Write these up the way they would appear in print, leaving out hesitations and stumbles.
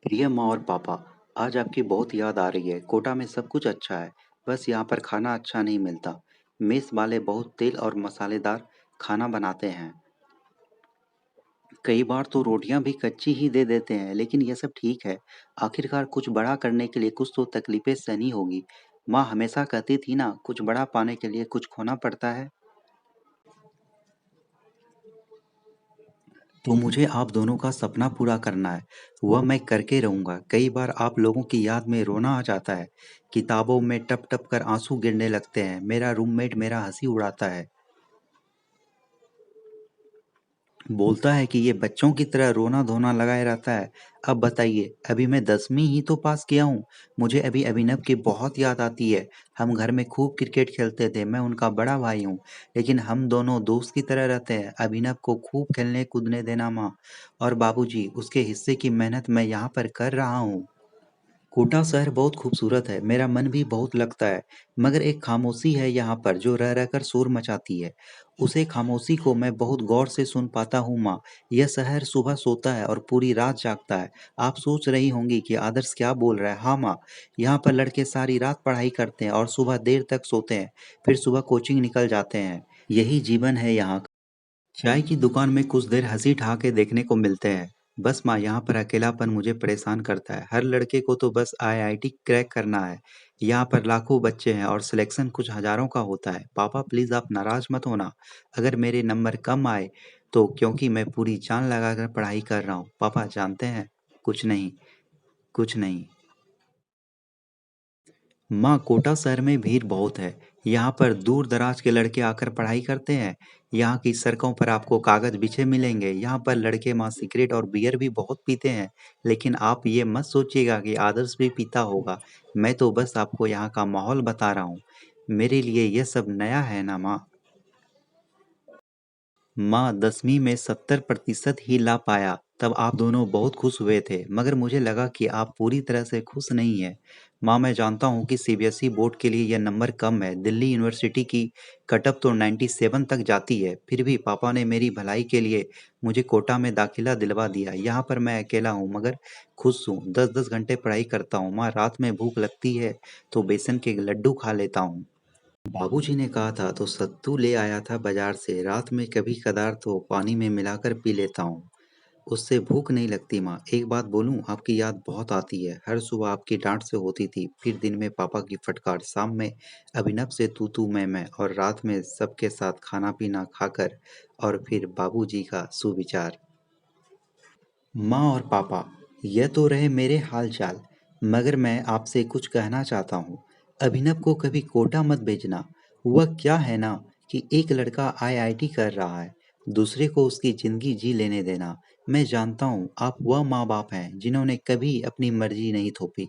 प्रिय माँ और पापा, आज आपकी बहुत याद आ रही है। कोटा में सब कुछ अच्छा है, बस यहाँ पर खाना अच्छा नहीं मिलता। मेस वाले बहुत तेल और मसालेदार खाना बनाते हैं। कई बार तो रोटियां भी कच्ची ही दे देते हैं, लेकिन यह सब ठीक है। आखिरकार कुछ बड़ा करने के लिए कुछ तो तकलीफें सहनी होगी। माँ हमेशा कहती थी ना, कुछ बड़ा पाने के लिए कुछ खोना पड़ता है। तो मुझे आप दोनों का सपना पूरा करना है। वह मैं करके रहूंगा। कई बार आप लोगों की याद में रोना आ जाता है। किताबों में टप टप कर आंसू गिरने लगते हैं। मेरा रूममेट मेरा हंसी उड़ाता है। बोलता है कि ये बच्चों की तरह रोना धोना लगाए रहता है। अब बताइए, अभी मैं 10वीं ही तो पास किया हूँ। मुझे अभी अभिनव की बहुत याद आती है। हम घर में खूब क्रिकेट खेलते थे। मैं उनका बड़ा भाई हूँ, लेकिन हम दोनों दोस्त की तरह रहते हैं। अभिनव को खूब खेलने कूदने देना माँ। और बाबूजी, उसके हिस्से की मेहनत मैं यहाँ पर कर रहा हूँ। कोटा शहर बहुत खूबसूरत है। मेरा मन भी बहुत लगता है। मगर एक खामोशी है यहाँ पर जो रह रहकर शोर मचाती है। उसे खामोशी को मैं बहुत गौर से सुन पाता हूँ माँ। यह शहर सुबह सोता है और पूरी रात जागता है। आप सोच रही होंगी कि आदर्श क्या बोल रहा है। हाँ माँ, यहाँ पर लड़के सारी रात पढ़ाई करते हैं और सुबह देर तक सोते हैं। फिर सुबह कोचिंग निकल जाते हैं। यही जीवन है यहाँ का। चाय की दुकान में कुछ देर हंसी ठहाके देखने को मिलते हैं। बस माँ, यहाँ पर अकेलापन मुझे परेशान करता है। हर लड़के को तो बस आईआईटी क्रैक करना है। यहाँ पर लाखों बच्चे हैं और सिलेक्शन कुछ हजारों का होता है। पापा प्लीज आप नाराज मत होना अगर मेरे नंबर कम आए तो, क्योंकि मैं पूरी जान लगाकर पढ़ाई कर रहा हूँ। पापा जानते हैं, कुछ नहीं, कुछ नहीं। माँ, कोटा शहर में भीड़ बहुत है। यहाँ पर दूर दराज के लड़के आकर पढ़ाई करते हैं। यहाँ की सड़कों पर आपको कागज बिछे मिलेंगे। यहाँ पर लड़के माँ सिगरेट और बियर भी बहुत पीते हैं। लेकिन आप ये मत सोचिएगा कि आदर्श भी पीता होगा। मैं तो बस आपको यहाँ का माहौल बता रहा हूँ। मेरे लिए यह सब नया है ना माँ। माँ, 10वीं में 70% ही ला पाया तब आप दोनों बहुत खुश हुए थे, मगर मुझे लगा कि आप पूरी तरह से खुश नहीं हैं। माँ, मैं जानता हूँ कि सीबीएसई बोर्ड के लिए यह नंबर कम है। दिल्ली यूनिवर्सिटी की कटअप तो 97 तक जाती है। फिर भी पापा ने मेरी भलाई के लिए मुझे कोटा में दाखिला दिलवा दिया। यहाँ पर मैं अकेला हूँ मगर खुश हूँ। 10-10 घंटे पढ़ाई करता हूँ माँ। रात में भूख लगती है तो बेसन के लड्डू खा लेता हूँ। बाबूजी ने कहा था तो सत्तू ले आया था बाजार से। रात में कभी कदार तो पानी में मिलाकर पी लेता हूँ। उससे भूख नहीं लगती माँ। एक बात बोलूँ, आपकी याद बहुत आती है। हर सुबह आपकी डांट से होती थी, फिर दिन में पापा की फटकार, शाम में अभिनव से तू मैं, और रात में सबके साथ खाना पीना खाकर, और फिर बाबूजी का सुविचार। माँ और पापा, यह तो रहे मेरे हाल-चाल, मगर मैं आपसे कुछ कहना चाहता हूँ। अभिनव को कभी कोटा मत भेजना। वह क्या है ना कि एक लड़का आईआईटी कर रहा है, दूसरे को उसकी ज़िंदगी जी लेने देना। मैं जानता हूँ आप वह माँ-बाप हैं जिन्होंने कभी अपनी मर्ज़ी नहीं थोपी।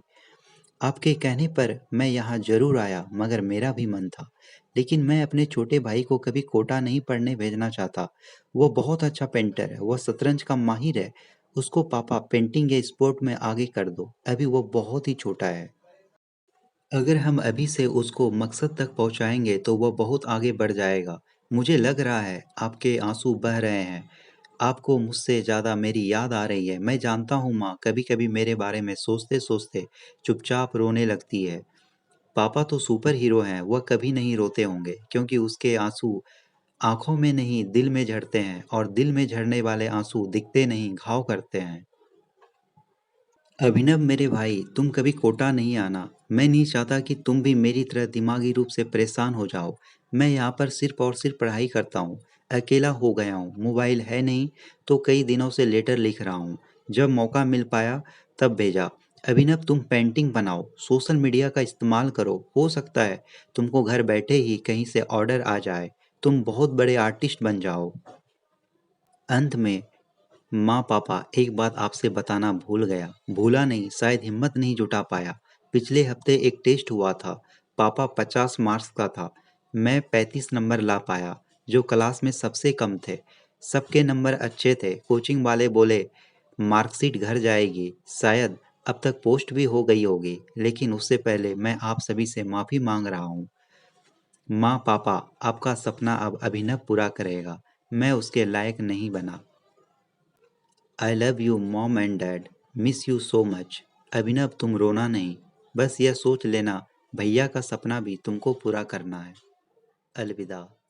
आपके कहने पर मैं यहाँ ज़रूर आया, मगर मेरा भी मन था। लेकिन मैं अपने छोटे भाई को कभी कोटा नहीं पढ़ने भेजना चाहता। वो बहुत अच्छा पेंटर है, वह शतरंज का माहिर है। उसको पापा पेंटिंग या स्पोर्ट में आगे कर दो। अभी वो बहुत ही छोटा है। अगर हम अभी से उसको मकसद तक पहुँचाएंगे तो वह बहुत आगे बढ़ जाएगा। मुझे लग रहा है आपके आंसू बह रहे हैं। आपको मुझसे ज़्यादा मेरी याद आ रही है। मैं जानता हूँ माँ, कभी-कभी मेरे बारे में सोचते-सोचते चुपचाप रोने लगती है। पापा तो सुपर हीरो हैं, वह कभी नहीं रोते होंगे, क्योंकि उसके आंसू आंखों में नहीं दिल में झरते हैं, और दिल में झरने वाले आंसू दिखते नहीं, घाव करते हैं। अभिनव मेरे भाई, तुम कभी कोटा नहीं आना। मैं नहीं चाहता कि तुम भी मेरी तरह दिमागी रूप से परेशान हो जाओ। मैं यहाँ पर सिर्फ और सिर्फ पढ़ाई करता हूँ। अकेला हो गया हूँ, मोबाइल है नहीं, तो कई दिनों से लेटर लिख रहा हूँ। जब मौका मिल पाया तब भेजा। अभिनव, तुम पेंटिंग बनाओ, सोशल मीडिया का इस्तेमाल करो। हो सकता है तुमको घर बैठे ही कहीं से ऑर्डर आ जाए। तुम बहुत बड़े आर्टिस्ट बन जाओ। अंत में, माँ पापा, एक बात आपसे बताना भूल गया। भूला नहीं, शायद हिम्मत नहीं जुटा पाया। पिछले हफ्ते एक टेस्ट हुआ था। पापा 50 मार्क्स का था। मैं 35 नंबर ला पाया, जो क्लास में सबसे कम थे। सबके नंबर अच्छे थे। कोचिंग वाले बोले मार्कशीट घर जाएगी। शायद अब तक पोस्ट भी हो गई होगी, लेकिन उससे पहले मैं आप सभी से माफ़ी मांग रहा हूँ। माँ पापा, आपका सपना अब अभिनव पूरा करेगा। मैं उसके लायक नहीं बना। I love you mom and dad. Miss you so much. Abhinav, तुम रोना नहीं, बस यह सोच लेना भैया का सपना भी तुमको पूरा करना है। अलविदा।